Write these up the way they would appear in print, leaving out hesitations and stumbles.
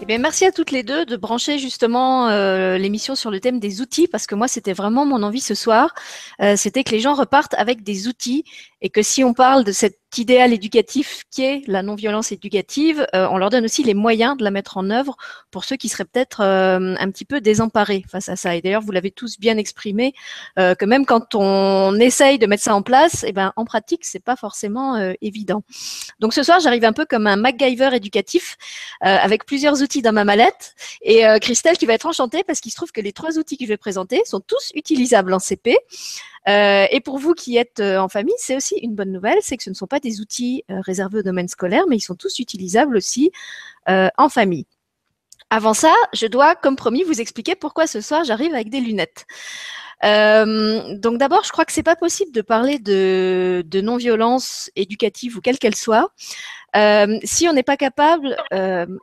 bien, merci à toutes les deux de brancher justement l'émission sur le thème des outils, parce que moi, c'était vraiment mon envie ce soir. C'était que les gens repartent avec des outils et que si on parle de cet idéal éducatif qui est la non-violence éducative, on leur donne aussi les moyens de la mettre en œuvre pour ceux qui seraient peut-être un petit peu désemparés face à ça. Et d'ailleurs, vous l'avez tous bien exprimé, que même quand on essaye de mettre ça en place, eh ben, en pratique, c'est pas forcément évident. Donc ce soir, j'arrive un peu comme un MacGyver éducatif, avec plusieurs outils dans ma mallette. Et Christelle, tu vas être enchantée parce qu'il se trouve que les 3 outils que je vais présenter sont tous utilisables en CP. Et pour vous qui êtes en famille, c'est aussi une bonne nouvelle, c'est que ce ne sont pas des outils réservés au domaine scolaire, mais ils sont tous utilisables aussi en famille. Avant ça, je dois, comme promis, vous expliquer pourquoi ce soir j'arrive avec des lunettes. Donc d'abord, je crois que c'est pas possible de parler de non-violence éducative ou quelle qu'elle soit, si on n'est pas capable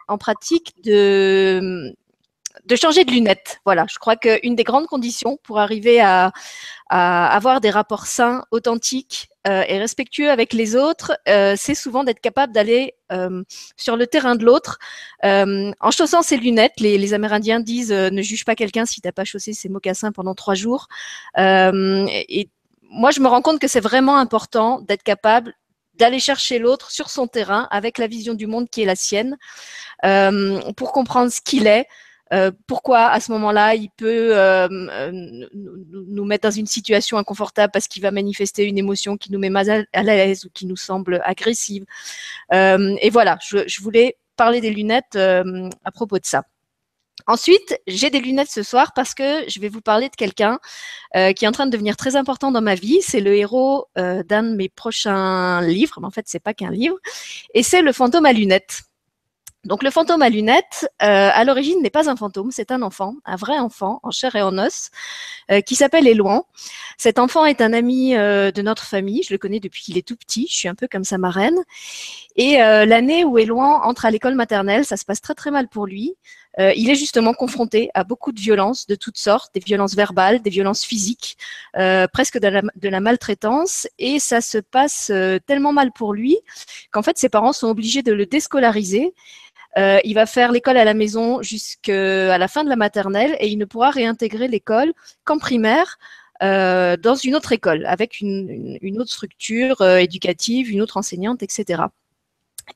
en pratique de changer de lunettes. Voilà, je crois qu'une des grandes conditions pour arriver à avoir des rapports sains, authentiques et respectueux avec les autres, c'est souvent d'être capable d'aller sur le terrain de l'autre en chaussant ses lunettes. Les Amérindiens disent ne juge pas quelqu'un si t'as pas chaussé ses mocassins pendant 3 jours. Et moi, je me rends compte que c'est vraiment important d'être capable d'aller chercher l'autre sur son terrain avec la vision du monde qui est la sienne, pour comprendre ce qu'il est, pourquoi à ce moment-là il peut nous mettre dans une situation inconfortable parce qu'il va manifester une émotion qui nous met mal à l'aise ou qui nous semble agressive. Et voilà, je voulais parler des lunettes à propos de ça. Ensuite, j'ai des lunettes ce soir parce que je vais vous parler de quelqu'un qui est en train de devenir très important dans ma vie. C'est le héros d'un de mes prochains livres, mais en fait, c'est pas qu'un livre, et c'est le fantôme à lunettes. Donc le fantôme à lunettes, à l'origine, n'est pas un fantôme, c'est un enfant, un vrai enfant, en chair et en os, qui s'appelle Élouan. Cet enfant est un ami de notre famille, je le connais depuis qu'il est tout petit, je suis un peu comme sa marraine. Et l'année où Élouan entre à l'école maternelle, ça se passe très très mal pour lui. Il est justement confronté à beaucoup de violences de toutes sortes, des violences verbales, des violences physiques, presque de la maltraitance. Et ça se passe tellement mal pour lui qu'en fait ses parents sont obligés de le déscolariser. Il va faire l'école à la maison jusqu'à la fin de la maternelle et il ne pourra réintégrer l'école qu'en primaire, dans une autre école, avec une autre structure éducative, une autre enseignante, etc.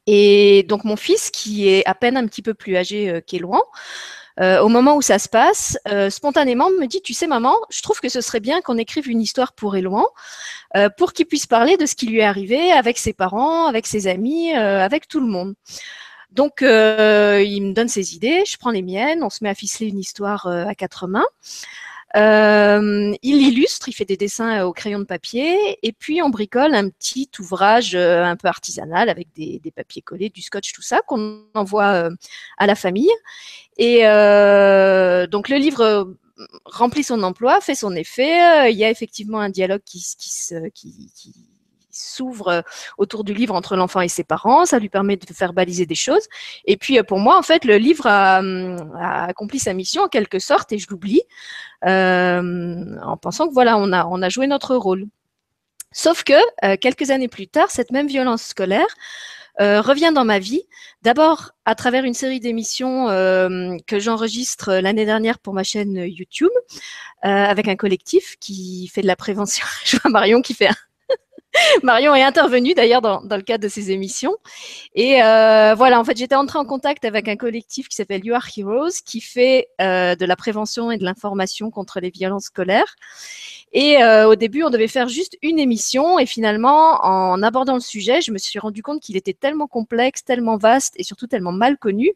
Et donc mon fils, qui est à peine un petit peu plus âgé qu'Élouan, au moment où ça se passe, spontanément me dit, tu sais maman, je trouve que ce serait bien qu'on écrive une histoire pour Élouan, pour qu'il puisse parler de ce qui lui est arrivé avec ses parents, avec ses amis, avec tout le monde. Donc, il me donne ses idées, je prends les miennes, on se met à ficeler une histoire à 4 mains. Il illustre, il fait des dessins au crayon de papier, et puis on bricole un petit ouvrage un peu artisanal avec des papiers collés, du scotch, tout ça, qu'on envoie à la famille. Et donc le livre remplit son emploi, fait son effet. Il y a effectivement un dialogue qui s'ouvre autour du livre entre l'enfant et ses parents, ça lui permet de faire baliser des choses. Et puis pour moi, en fait, le livre a accompli sa mission en quelque sorte, et je l'oublie en pensant que voilà, on a joué notre rôle. Sauf que quelques années plus tard, cette même violence scolaire revient dans ma vie, d'abord à travers une série d'émissions que j'enregistre l'année dernière pour ma chaîne YouTube, avec un collectif qui fait de la prévention. Je vois Marion qui fait Marion est intervenue d'ailleurs dans le cadre de ces émissions. Et voilà, en fait, j'étais entrée en contact avec un collectif qui s'appelle You Are Heroes, qui fait de la prévention et de l'information contre les violences scolaires. Et au début, on devait faire juste une émission. Et finalement, en abordant le sujet, je me suis rendu compte qu'il était tellement complexe, tellement vaste et surtout tellement mal connu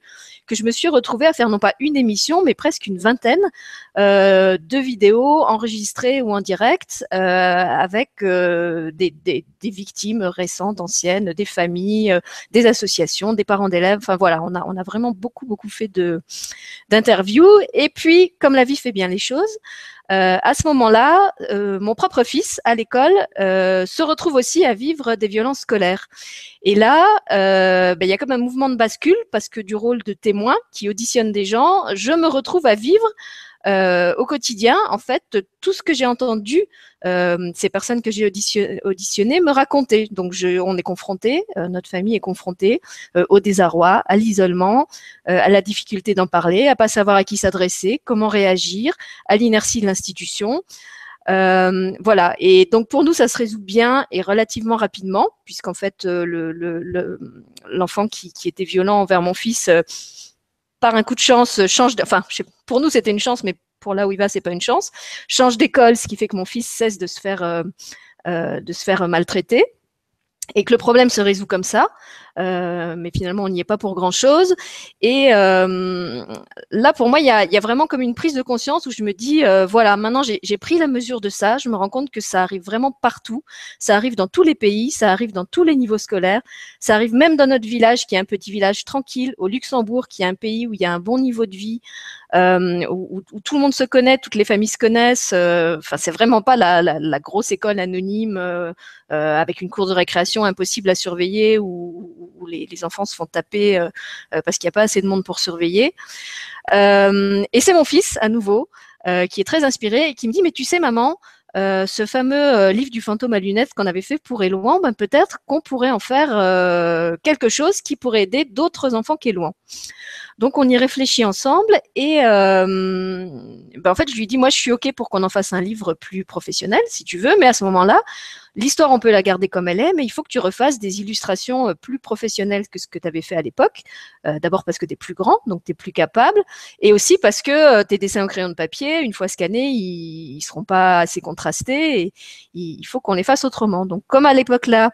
que je me suis retrouvée à faire non pas une émission, mais presque une vingtaine de vidéos enregistrées ou en direct avec des victimes récentes, anciennes, des familles, des associations, des parents d'élèves. Enfin voilà, on a vraiment beaucoup fait d'interviews. Et puis, comme la vie fait bien les choses, à ce moment-là, mon propre fils à l'école se retrouve aussi à vivre des violences scolaires. Et là, il y a comme un mouvement de bascule parce que du rôle de témoin qui auditionne des gens, je me retrouve à vivre au quotidien, en fait, tout ce que j'ai entendu, ces personnes que j'ai auditionnées me racontaient. Donc, on est confronté, notre famille est confrontée au désarroi, à l'isolement, à la difficulté d'en parler, à pas savoir à qui s'adresser, comment réagir, à l'inertie de l'institution. Voilà. Et donc pour nous, ça se résout bien et relativement rapidement, puisqu'en fait, l'enfant qui était violent envers mon fils, par un coup de chance, pour nous, c'était une chance, mais pour là où il va, c'est pas une chance, change d'école, ce qui fait que mon fils cesse de se faire maltraiter. Et que le problème se résout comme ça, mais finalement on n'y est pas pour grand-chose. Et là, pour moi, il y a vraiment comme une prise de conscience où je me dis, voilà, maintenant j'ai pris la mesure de ça, je me rends compte que ça arrive vraiment partout, ça arrive dans tous les pays, ça arrive dans tous les niveaux scolaires, ça arrive même dans notre village, qui est un petit village tranquille, au Luxembourg, qui est un pays où il y a un bon niveau de vie, où tout le monde se connaît, toutes les familles se connaissent. Enfin, c'est vraiment pas la grosse école anonyme avec une cour de récréation impossible à surveiller où les enfants se font taper parce qu'il n'y a pas assez de monde pour surveiller. Et c'est mon fils, à nouveau, qui est très inspiré et qui me dit, mais tu sais, maman, ce fameux livre du fantôme à lunettes qu'on avait fait pour Élouan, ben peut-être qu'on pourrait en faire quelque chose qui pourrait aider d'autres enfants qu'Élouan. Donc on y réfléchit ensemble et en fait je lui dis, moi je suis ok pour qu'on en fasse un livre plus professionnel si tu veux, mais à ce moment-là, l'histoire on peut la garder comme elle est, mais il faut que tu refasses des illustrations plus professionnelles que ce que tu avais fait à l'époque. D'abord parce que tu es plus grand, donc tu es plus capable, et aussi parce que tes dessins au crayon de papier, une fois scannés, ils seront pas assez contrastés et il faut qu'on les fasse autrement. Donc comme à l'époque là,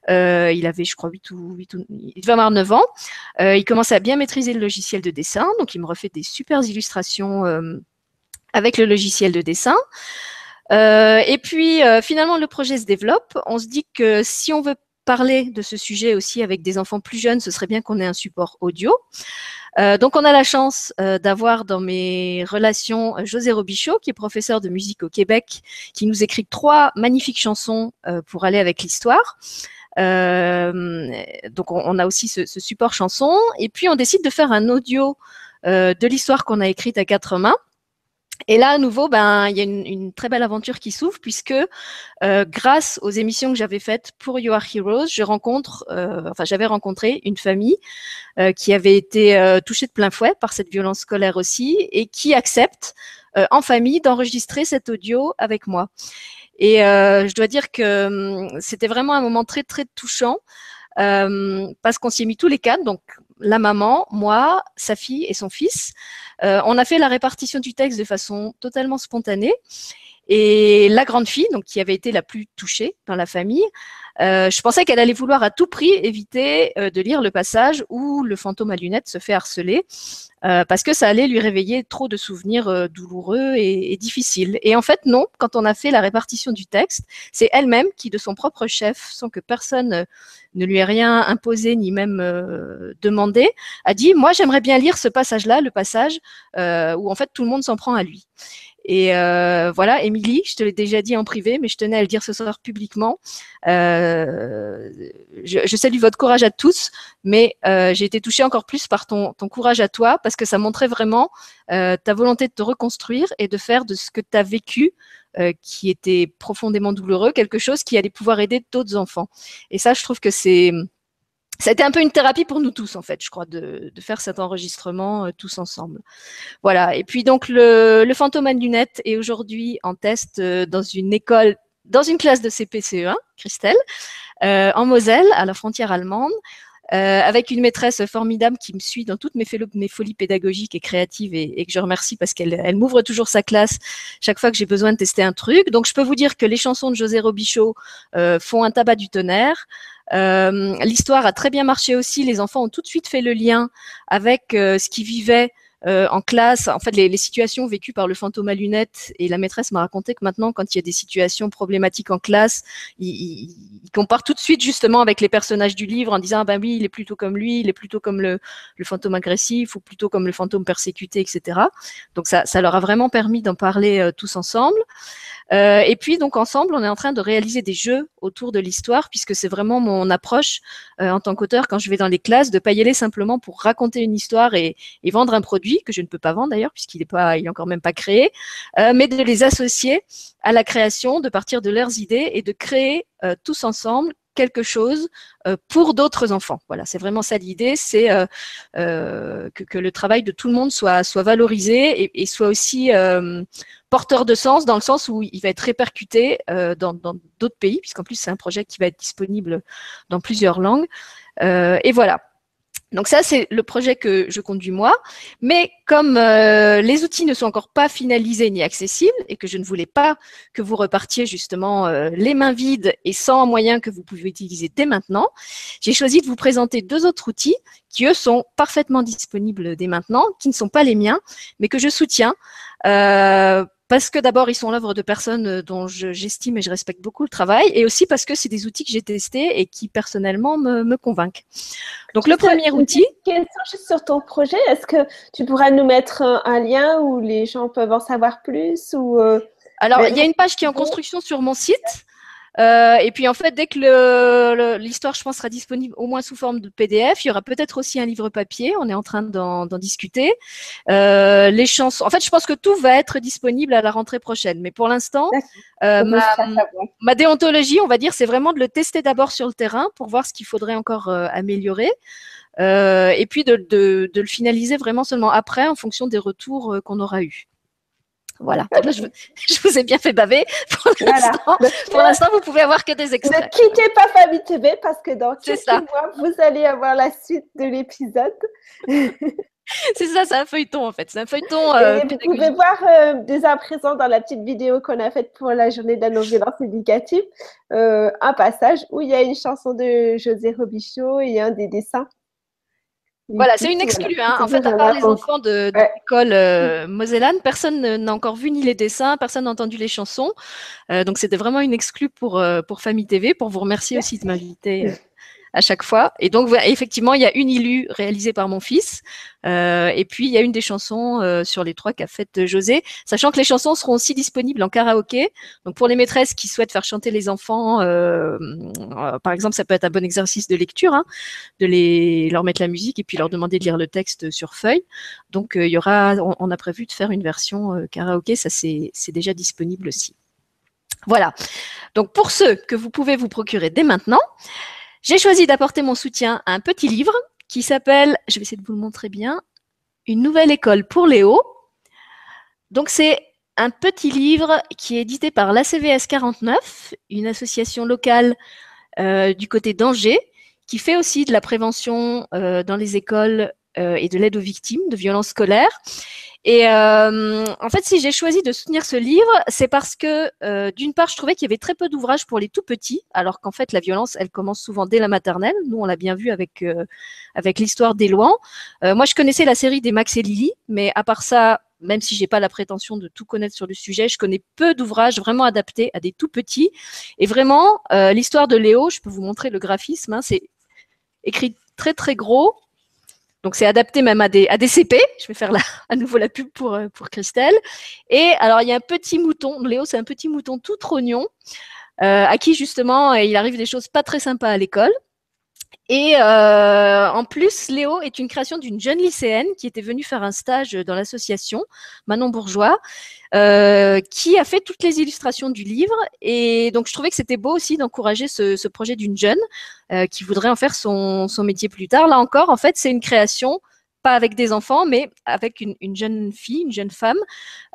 il avait, je crois, il devait avoir 9 ans. Il commençait à bien maîtriser le logiciel de dessin, donc il me refait des super illustrations avec le logiciel de dessin. Et puis, finalement, le projet se développe. On se dit que si on veut parler de ce sujet aussi avec des enfants plus jeunes, ce serait bien qu'on ait un support audio. Donc, on a la chance d'avoir dans mes relations José Robichaud, qui est professeur de musique au Québec, qui nous écrit 3 magnifiques chansons pour aller avec l'histoire. Donc on a aussi ce support chanson, et puis on décide de faire un audio de l'histoire qu'on a écrite à 4 mains. Et là, à nouveau, il y a une très belle aventure qui s'ouvre, puisque grâce aux émissions que j'avais faites pour You Are Heroes, j'avais rencontré une famille qui avait été touchée de plein fouet par cette violence scolaire aussi, et qui accepte en famille d'enregistrer cet audio avec moi. Et je dois dire que c'était vraiment un moment très, très touchant parce qu'on s'y est mis tous les 4, donc la maman, moi, sa fille et son fils. On a fait la répartition du texte de façon totalement spontanée. Et la grande fille, donc qui avait été la plus touchée dans la famille, je pensais qu'elle allait vouloir à tout prix éviter de lire le passage où le fantôme à lunettes se fait harceler, parce que ça allait lui réveiller trop de souvenirs douloureux et difficiles. Et en fait, non, quand on a fait la répartition du texte, c'est elle-même qui, de son propre chef, sans que personne ne lui ait rien imposé ni même demandé, a dit, moi j'aimerais bien lire ce passage-là, le passage où en fait tout le monde s'en prend à lui. Et voilà, Émilie, je te l'ai déjà dit en privé, mais je tenais à le dire ce soir publiquement. Je salue votre courage à tous, mais j'ai été touchée encore plus par ton courage à toi, parce que ça montrait vraiment ta volonté de te reconstruire et de faire de ce que tu as vécu, qui était profondément douloureux, quelque chose qui allait pouvoir aider d'autres enfants. Et ça, je trouve que ça a été un peu une thérapie pour nous tous, en fait, je crois, de faire cet enregistrement tous ensemble. Voilà. Et puis donc le fantôme à lunettes est aujourd'hui en test dans une école, dans une classe de CP-CE1, Christelle, en Moselle, à la frontière allemande, avec une maîtresse formidable qui me suit dans toutes mes folies pédagogiques et créatives, et que je remercie parce qu'elle m'ouvre toujours sa classe chaque fois que j'ai besoin de tester un truc. Donc je peux vous dire que les chansons de José Robichaud font un tabac du tonnerre. L'histoire a très bien marché aussi. Les enfants ont tout de suite fait le lien avec ce qu'ils vivaient en classe, en fait, les situations vécues par le fantôme à lunettes. Et la maîtresse m'a raconté que maintenant, quand il y a des situations problématiques en classe, il compare tout de suite justement avec les personnages du livre en disant, ah ben oui, il est plutôt comme lui, il est plutôt comme le fantôme agressif, ou plutôt comme le fantôme persécuté, etc. Donc ça leur a vraiment permis d'en parler tous ensemble. Et puis, donc, ensemble, on est en train de réaliser des jeux autour de l'histoire, puisque c'est vraiment mon approche en tant qu'auteur quand je vais dans les classes, de ne pas y aller simplement pour raconter une histoire et vendre un produit, que je ne peux pas vendre d'ailleurs, puisqu'il est encore même pas créé, mais de les associer à la création, de partir de leurs idées et de créer tous ensemble quelque chose pour d'autres enfants. Voilà, c'est vraiment ça l'idée, c'est que le travail de tout le monde soit valorisé et soit aussi porteur de sens, dans le sens où il va être répercuté dans d'autres pays, puisqu'en plus c'est un projet qui va être disponible dans plusieurs langues. Et voilà. Donc ça, c'est le projet que je conduis moi. Mais comme les outils ne sont encore pas finalisés ni accessibles et que je ne voulais pas que vous repartiez justement les mains vides et sans moyens que vous pouvez utiliser dès maintenant, j'ai choisi de vous présenter 2 autres outils qui, eux, sont parfaitement disponibles dès maintenant, qui ne sont pas les miens, mais que je soutiens. Parce que d'abord, ils sont l'œuvre de personnes dont j'estime et je respecte beaucoup le travail, et aussi parce que c'est des outils que j'ai testés et qui, personnellement, me convainquent. Donc, le premier outil… Question juste sur ton projet. Est-ce que tu pourras nous mettre un lien où les gens peuvent en savoir plus ou, Alors, il y a une page qui est en construction sur mon site. Et puis en fait, dès que l'histoire, je pense, sera disponible au moins sous forme de PDF, il y aura peut-être aussi un livre papier. On est en train d'en discuter. Les chansons. En fait, je pense que tout va être disponible à la rentrée prochaine. Mais pour l'instant, ma déontologie, on va dire, c'est vraiment de le tester d'abord sur le terrain pour voir ce qu'il faudrait encore améliorer. Et puis de le finaliser vraiment seulement après, en fonction des retours qu'on aura eus. Voilà. Donc là, je vous ai bien fait baver. Pour l'instant, vous pouvez avoir que des extraits. Ne quittez pas Famille TV parce que dans quelques mois, vous allez avoir la suite de l'épisode. C'est ça, c'est un feuilleton en fait. C'est un feuilleton. Vous pouvez voir dès à présent dans la petite vidéo qu'on a faite pour la journée de la non-violence éducative, un passage où il y a une chanson de José Robichaud et un des dessins. Voilà, c'est une exclue. Hein. En fait, à part les enfants de l'école mosellane, personne n'a encore vu ni les dessins, personne n'a entendu les chansons. Donc, c'était vraiment une exclue pour Famille TV, pour vous remercier aussi de m'inviter à chaque fois. Et donc, effectivement, il y a une ILU réalisée par mon fils. Et puis, il y a une des chansons sur les 3 qu'a faites José, sachant que les chansons seront aussi disponibles en karaoké. Donc, pour les maîtresses qui souhaitent faire chanter les enfants, par exemple, ça peut être un bon exercice de lecture, hein, de leur mettre la musique et puis leur demander de lire le texte sur feuille. Donc, il y aura, on a prévu de faire une version karaoké, ça c'est déjà disponible aussi. Voilà. Donc, pour ceux que vous pouvez vous procurer dès maintenant, j'ai choisi d'apporter mon soutien à un petit livre qui s'appelle, je vais essayer de vous le montrer bien, Une nouvelle école pour Léo. Donc, c'est un petit livre qui est édité par l'ACVS 49, une association locale du côté d'Angers, qui fait aussi de la prévention dans les écoles et de l'aide aux victimes de violences scolaires. Et en fait, si j'ai choisi de soutenir ce livre, c'est parce que d'une part, je trouvais qu'il y avait très peu d'ouvrages pour les tout petits, alors qu'en fait, la violence, elle commence souvent dès la maternelle. Nous, on l'a bien vu avec l'histoire d'Élouan. Moi, je connaissais la série des Max et Lily, mais à part ça, même si j'ai pas la prétention de tout connaître sur le sujet, je connais peu d'ouvrages vraiment adaptés à des tout petits. Et vraiment, l'histoire de Léo, je peux vous montrer le graphisme, hein, c'est écrit très très gros. Donc, c'est adapté même à des CP. Je vais faire à nouveau la pub pour Christelle. Et alors, il y a un petit mouton. Léo, c'est un petit mouton tout trognon à qui, justement, il arrive des choses pas très sympas à l'école. Et en plus, Léo est une création d'une jeune lycéenne qui était venue faire un stage dans l'association, Manon Bourgeois, qui a fait toutes les illustrations du livre. Et donc, je trouvais que c'était beau aussi d'encourager ce projet d'une jeune qui voudrait en faire son métier plus tard. Là encore, en fait, c'est une création, pas avec des enfants, mais avec une jeune fille, une jeune femme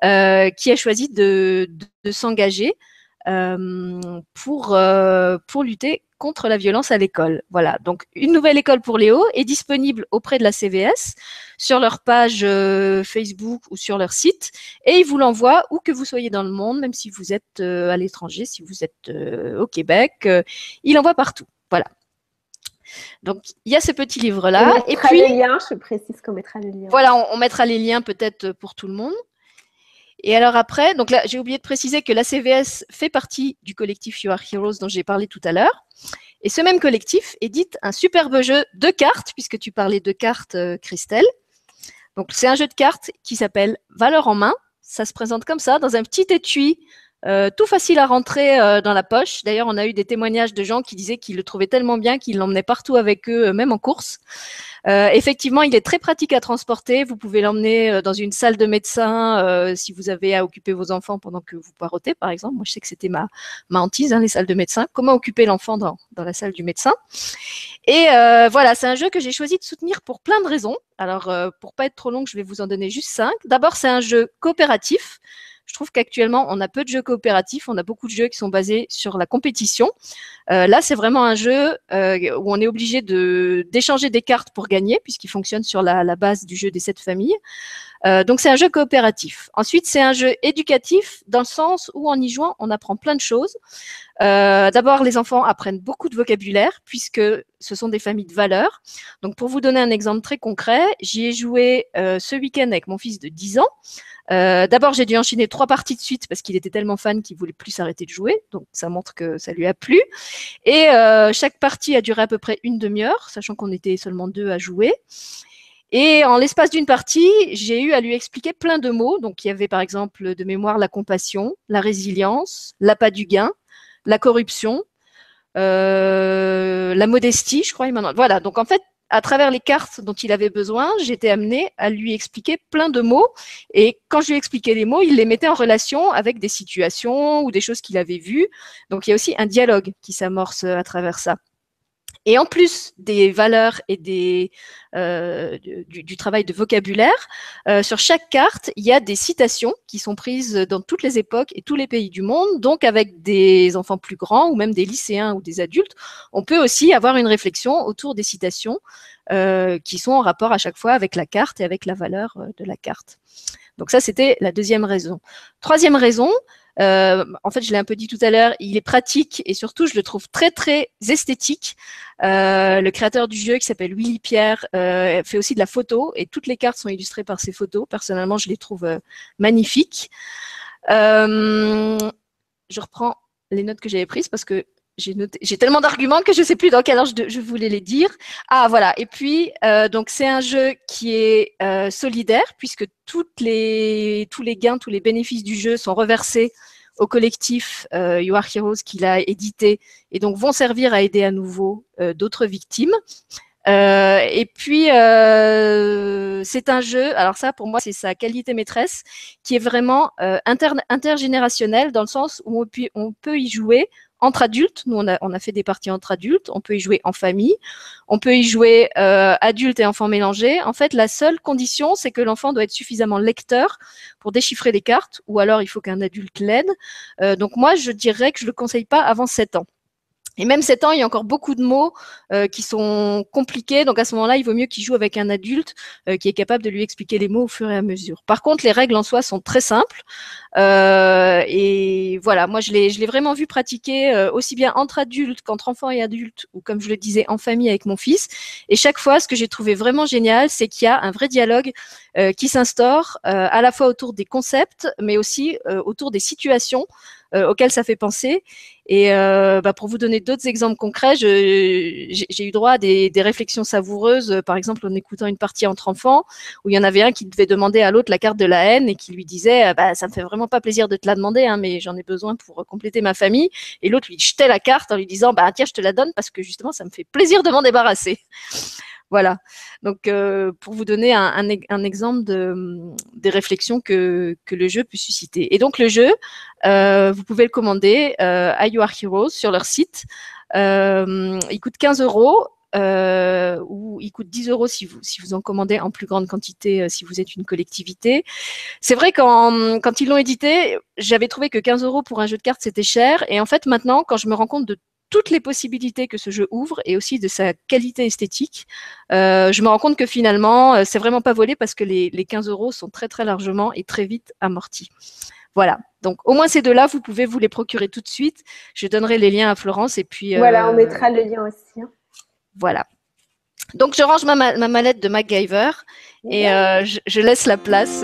qui a choisi de s'engager pour lutter contre la violence à l'école. Voilà, donc une nouvelle école pour Léo est disponible auprès de la CVS sur leur page Facebook ou sur leur site et ils vous l'envoient où que vous soyez dans le monde, même si vous êtes à l'étranger, si vous êtes au Québec, ils l'envoient partout. Voilà. Donc, il y a ce petit livre-là. Et puis, les liens, je précise qu'on mettra les liens. Voilà, on mettra les liens peut-être pour tout le monde. Et alors après, donc là, j'ai oublié de préciser que la CVS fait partie du collectif You Are Heroes dont j'ai parlé tout à l'heure. Et ce même collectif édite un superbe jeu de cartes, puisque tu parlais de cartes, Christelle. Donc, c'est un jeu de cartes qui s'appelle Valeurs en main. Ça se présente comme ça, dans un petit étui tout facile à rentrer dans la poche. D'ailleurs, on a eu des témoignages de gens qui disaient qu'ils le trouvaient tellement bien qu'ils l'emmenaient partout avec eux, même en course. Effectivement, il est très pratique à transporter. Vous pouvez l'emmener dans une salle de médecin si vous avez à occuper vos enfants pendant que vous poirotez, par exemple. Moi, je sais que c'était ma hantise, hein, les salles de médecin. Comment occuper l'enfant dans la salle du médecin. Et voilà, c'est un jeu que j'ai choisi de soutenir pour plein de raisons. Alors, pour pas être trop long, je vais vous en donner juste 5. D'abord, c'est un jeu coopératif. Je trouve qu'actuellement, on a peu de jeux coopératifs. On a beaucoup de jeux qui sont basés sur la compétition. Là, c'est vraiment un jeu où on est obligé d'échanger des cartes pour gagner, puisqu'il fonctionne sur la base du jeu des 7 familles. Donc, c'est un jeu coopératif. Ensuite, c'est un jeu éducatif dans le sens où, en y jouant, on apprend plein de choses. D'abord, les enfants apprennent beaucoup de vocabulaire, puisque ce sont des familles de valeurs. Donc, pour vous donner un exemple très concret, j'y ai joué ce week-end avec mon fils de 10 ans. D'abord, j'ai dû enchaîner 3 parties de suite parce qu'il était tellement fan qu'il voulait plus s'arrêter de jouer. Donc, ça montre que ça lui a plu. Et chaque partie a duré à peu près une demi-heure, sachant qu'on était seulement 2 à jouer. Et en l'espace d'une partie, j'ai eu à lui expliquer plein de mots. Donc, il y avait par exemple de mémoire la compassion, la résilience, l'appât du gain, la corruption, la modestie, je crois. Voilà. Donc, en fait, à travers les cartes dont il avait besoin, j'étais amenée à lui expliquer plein de mots. Et quand je lui expliquais les mots, il les mettait en relation avec des situations ou des choses qu'il avait vues. Donc, il y a aussi un dialogue qui s'amorce à travers ça. Et en plus des valeurs et du travail de vocabulaire, sur chaque carte, il y a des citations qui sont prises dans toutes les époques et tous les pays du monde. Donc, avec des enfants plus grands ou même des lycéens ou des adultes, on peut aussi avoir une réflexion autour des citations qui sont en rapport à chaque fois avec la carte et avec la valeur de la carte. Donc ça, c'était la deuxième raison. Troisième raison, en fait, je l'ai un peu dit tout à l'heure, il est pratique et surtout, je le trouve très, très esthétique. Le créateur du jeu, qui s'appelle Willy Pierre, fait aussi de la photo et toutes les cartes sont illustrées par ses photos. Personnellement, je les trouve magnifiques. Je reprends les notes que j'avais prises parce que j'ai tellement d'arguments que je ne sais plus dans quel ordre je voulais les dire. Ah, voilà. Et puis, donc, c'est un jeu qui est solidaire puisque tous les gains, tous les bénéfices du jeu sont reversés au collectif You Are Heroes qui l'a édité et donc vont servir à aider à nouveau d'autres victimes. Et puis, c'est un jeu, alors ça, pour moi, c'est sa qualité maîtresse, qui est vraiment intergénérationnel dans le sens où on peut y jouer entre adultes. Nous, on a fait des parties entre adultes. On peut y jouer en famille. On peut y jouer adultes et enfants mélangés. En fait, la seule condition, c'est que l'enfant doit être suffisamment lecteur pour déchiffrer les cartes, ou alors il faut qu'un adulte l'aide. Donc moi, je dirais que je ne le conseille pas avant 7 ans. Et même 7 ans, il y a encore beaucoup de mots qui sont compliqués. Donc, à ce moment-là, il vaut mieux qu'il joue avec un adulte qui est capable de lui expliquer les mots au fur et à mesure. Par contre, les règles en soi sont très simples. Et voilà, moi, je l'ai vraiment vu pratiquer aussi bien entre adultes qu'entre enfants et adultes, ou comme je le disais, en famille avec mon fils. Et chaque fois, ce que j'ai trouvé vraiment génial, c'est qu'il y a un vrai dialogue qui s'instaure à la fois autour des concepts, mais aussi autour des situations auxquelles ça fait penser. Et pour vous donner d'autres exemples concrets, j'ai eu droit à des réflexions savoureuses, par exemple en écoutant une partie entre enfants, où il y en avait un qui devait demander à l'autre la carte de la haine et qui lui disait ça me fait vraiment pas plaisir de te la demander, hein, mais j'en ai besoin pour compléter ma famille. Et l'autre lui jetait la carte en lui disant tiens, je te la donne parce que justement ça me fait plaisir de m'en débarrasser. Voilà. Donc, pour vous donner un exemple des réflexions que le jeu peut susciter. Et donc, le jeu, vous pouvez le commander à You Are Heroes sur leur site. Il coûte 15 € ou il coûte 10 € si vous en commandez en plus grande quantité si vous êtes une collectivité. C'est vrai quand ils l'ont édité, j'avais trouvé que 15 € pour un jeu de cartes, c'était cher. Et en fait, maintenant, quand je me rends compte de toutes les possibilités que ce jeu ouvre et aussi de sa qualité esthétique, je me rends compte que finalement, c'est vraiment pas volé parce que les 15 € sont très, très largement et très vite amortis. Voilà. Donc, au moins ces deux-là, vous pouvez vous les procurer tout de suite. Je donnerai les liens à Florence et puis… Voilà, on mettra le lien aussi. Hein. Voilà. Donc, je range ma mallette de MacGyver et je laisse la place…